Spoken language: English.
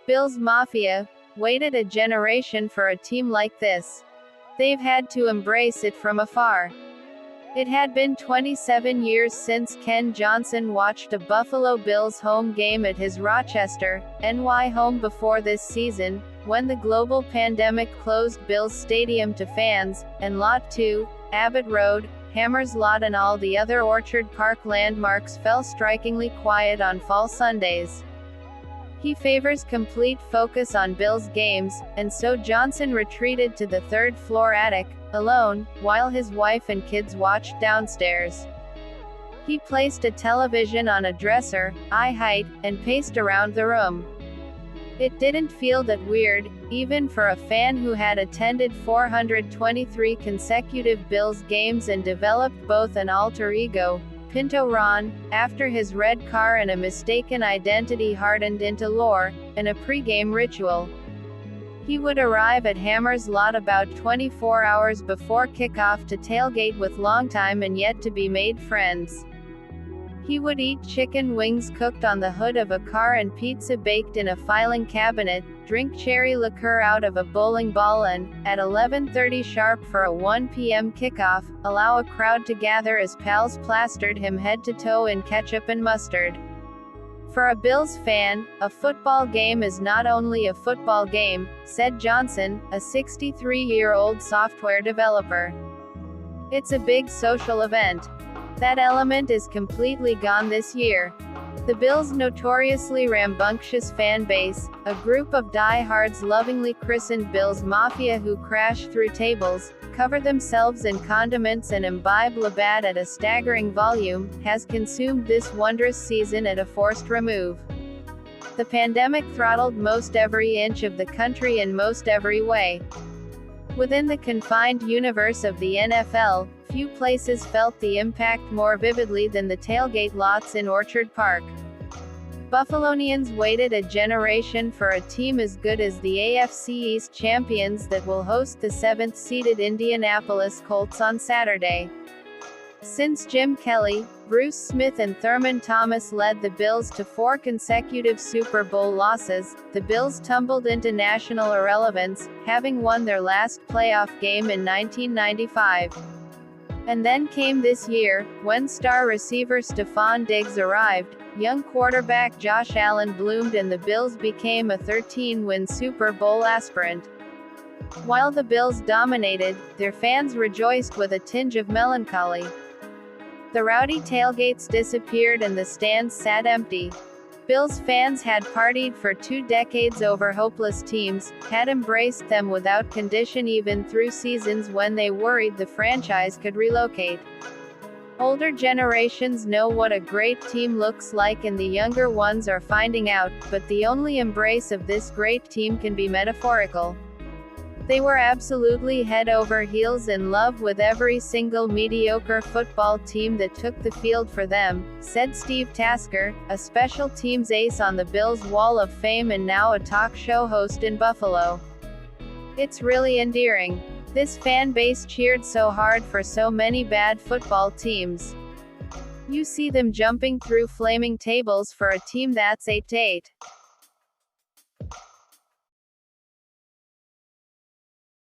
Bills Mafia waited a generation for a team like this. They've had to embrace it from afar. It had been 27 years since Ken Johnson watched a Buffalo Bills home game at his Rochester, NY home before this season, when the global pandemic closed Bills Stadium to fans, and Lot 2, Abbott Road, Hammers Lot and all the other Orchard Park landmarks fell strikingly quiet on fall Sundays. He favors complete focus on Bills games, and so Johnson retreated to the third-floor attic, alone, while his wife and kids watched downstairs. He placed a television on a dresser, eye height, and paced around the room. It didn't feel that weird, even for a fan who had attended 423 consecutive Bills games and developed both an alter ego, Pinto Ron, after his red car and a mistaken identity hardened into lore, and a pregame ritual. He would arrive at Hammers Lot about 24 hours before kickoff to tailgate with longtime and yet-to-be-made friends. He would eat chicken wings cooked on the hood of a car and pizza baked in a filing cabinet, drink cherry liqueur out of a bowling ball and, at 11:30 sharp for a 1 p.m. kickoff, allow a crowd to gather as pals plastered him head to toe in ketchup and mustard. For a Bills fan, a football game is not only a football game, said Johnson, a 63-year-old software developer. It's a big social event. That element is completely gone this year. The Bills' notoriously rambunctious fan base, a group of diehards lovingly christened Bills Mafia who crash through tables, cover themselves in condiments and imbibe Labatt at a staggering volume, has consumed this wondrous season at a forced remove. The pandemic throttled most every inch of the country in most every way. Within the confined universe of the NFL, few places felt the impact more vividly than the tailgate lots in Orchard Park. Buffalonians waited a generation for a team as good as the AFC East champions that will host the 7th-seeded Indianapolis Colts on Saturday. Since Jim Kelly, Bruce Smith and Thurman Thomas led the Bills to 4 consecutive Super Bowl losses, the Bills tumbled into national irrelevance, having won their last playoff game in 1995. And then came this year, when star receiver Stephon Diggs arrived, young quarterback Josh Allen bloomed and the Bills became a 13-win Super Bowl aspirant. While the Bills dominated, their fans rejoiced with a tinge of melancholy. The rowdy tailgates disappeared and the stands sat empty. Bills fans had partied for 2 decades over hopeless teams, had embraced them without condition even through seasons when they worried the franchise could relocate. Older generations know what a great team looks like and the younger ones are finding out, but the only embrace of this great team can be metaphorical. They were absolutely head over heels in love with every single mediocre football team that took the field for them, said Steve Tasker, a special teams ace on the Bills' Wall of Fame and now a talk show host in Buffalo. It's really endearing. This fan base cheered so hard for so many bad football teams. You see them jumping through flaming tables for a team that's 8-8.